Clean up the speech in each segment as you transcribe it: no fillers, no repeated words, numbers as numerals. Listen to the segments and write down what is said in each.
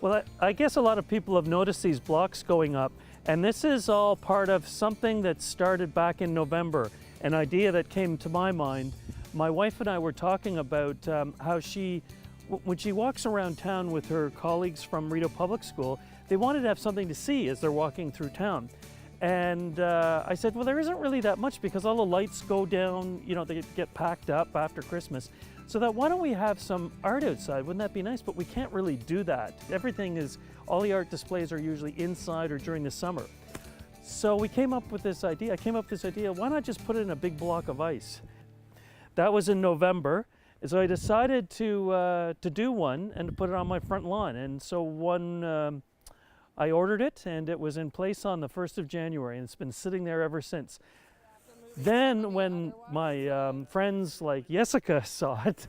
Well, I guess a lot of people have noticed these blocks going up, and this is all part of something that started back in November, an idea that came to my mind. My wife and I were talking about how when she walks around town with her colleagues from Rideau Public School, they wanted to have something to see as they're walking through town. And I said, well, there isn't really that much because all the lights go down, you know, they get packed up after Christmas. So that why don't we have some art outside? Wouldn't that be nice? But we can't really do that. All the art displays are usually inside or during the summer. So we came up with this idea. Why not just put it in a big block of ice? That was in November. So I decided to do one and to put it on my front lawn. And so I ordered it and it was in place on the 1st of January and it's been sitting there ever since. Then when my friends like Jessica saw it,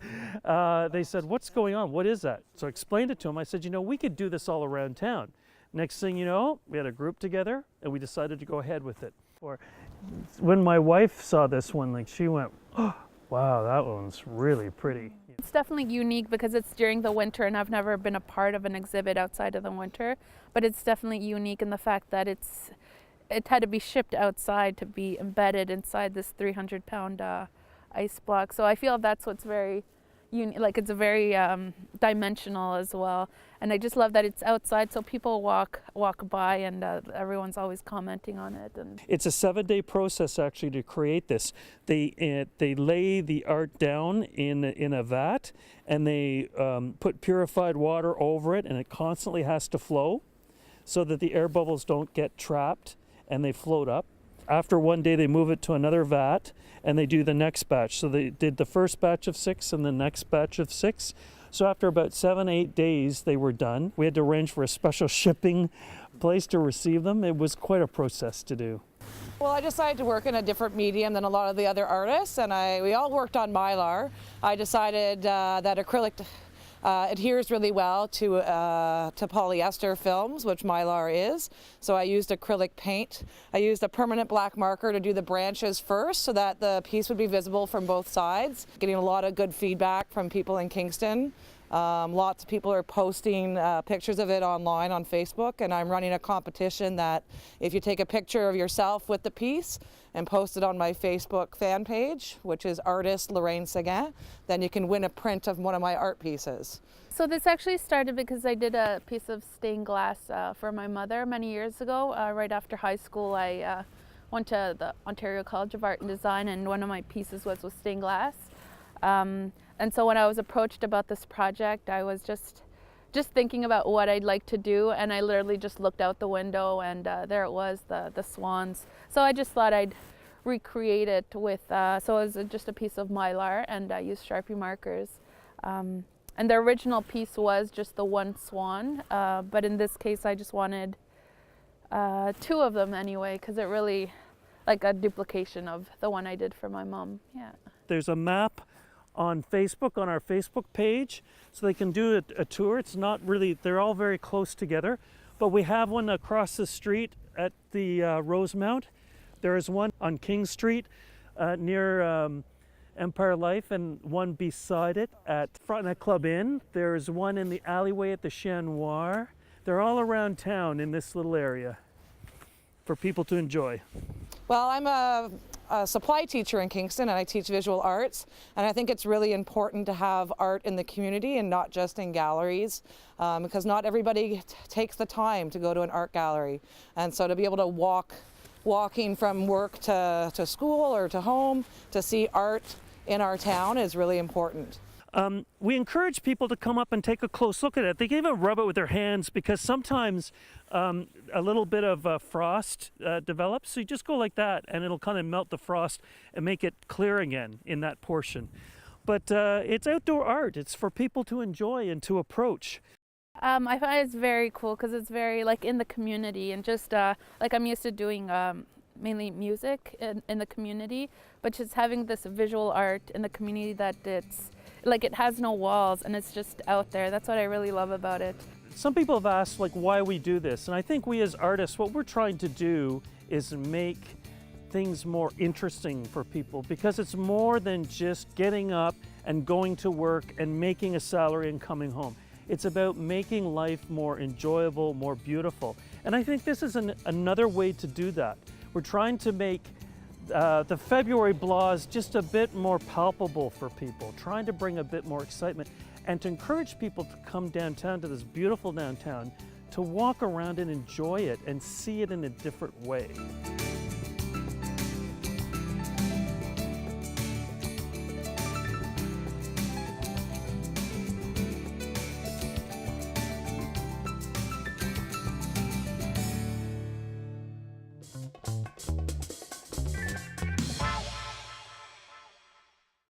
they said, what's going on? What is that? So I explained it to them. I said, you know, we could do this all around town. Next thing you know, we had a group together and we decided to go ahead with it. When my wife saw this one, like she went, oh, wow, that one's really pretty. It's definitely unique because it's during the winter and I've never been a part of an exhibit outside of the winter, but it's definitely unique in the fact that it had to be shipped outside to be embedded inside this 300-pound ice block. So I feel that's what's very unique, like it's very dimensional as well. And I just love that it's outside so people walk by and everyone's always commenting on it. And it's a 7-day process actually to create this. They lay the art down in a vat and they put purified water over it and it constantly has to flow so that the air bubbles don't get trapped and they float up. After one day, they move it to another vat and they do the next batch. So they did the first batch of 6 and the next batch of 6. So after about 7-8 days, they were done. We had to arrange for a special shipping place to receive them. It was quite a process to do. Well, I decided to work in a different medium than a lot of the other artists, and we all worked on Mylar. I decided that acrylic adheres really well to polyester films, which Mylar is. So I used acrylic paint. I used a permanent black marker to do the branches first so that the piece would be visible from both sides. Getting a lot of good feedback from people in Kingston. Lots of people are posting pictures of it online on Facebook, and I'm running a competition that if you take a picture of yourself with the piece and post it on my Facebook fan page, which is artist Lorraine Seguin, then you can win a print of one of my art pieces. so this actually started because I did a piece of stained glass for my mother many years ago. Right after high school, I went to the Ontario College of Art and Design, and one of my pieces was with stained glass. And so when I was approached about this project, I was just thinking about what I'd like to do, and I literally just looked out the window and there it was, the swans. So I just thought I'd recreate it with, so it was just a piece of Mylar, and I used Sharpie markers. And the original piece was just the one swan, but in this case I just wanted 2 of them anyway, because it really, like a duplication of the one I did for my mom. Yeah. There's a map on Facebook, on our Facebook page, so they can do a tour. It's not really, they're all very close together, but we have one across the street at the Rosemount. There is one on King Street near Empire Life, and one beside it at Frontenac Club Inn. There's one in the alleyway at the Chat Noir. They're all around town in this little area for people to enjoy. Well, I'm a supply teacher in Kingston, and I teach visual arts, and I think it's really important to have art in the community and not just in galleries, because not everybody takes the time to go to an art gallery. And so to be able to walking from work to school or to home to see art in our town is really important. We encourage people to come up and take a close look at it. They can even rub it with their hands, because sometimes a little bit of frost develops. So you just go like that and it'll kind of melt the frost and make it clear again in that portion. But it's outdoor art. It's for people to enjoy and to approach. I find it's very cool because it's very like in the community, and just like I'm used to doing mainly music in the community, but just having this visual art in the community that it's like it has no walls and it's just out there. That's what I really love about it. Some people have asked like why we do this, and I think we as artists, what we're trying to do is make things more interesting for people, because it's more than just getting up and going to work and making a salary and coming home. It's about making life more enjoyable, more beautiful. And I think this is another way to do that. We're trying to make the February Blahs just a bit more palpable for people, trying to bring a bit more excitement and to encourage people to come downtown, to this beautiful downtown, to walk around and enjoy it and see it in a different way.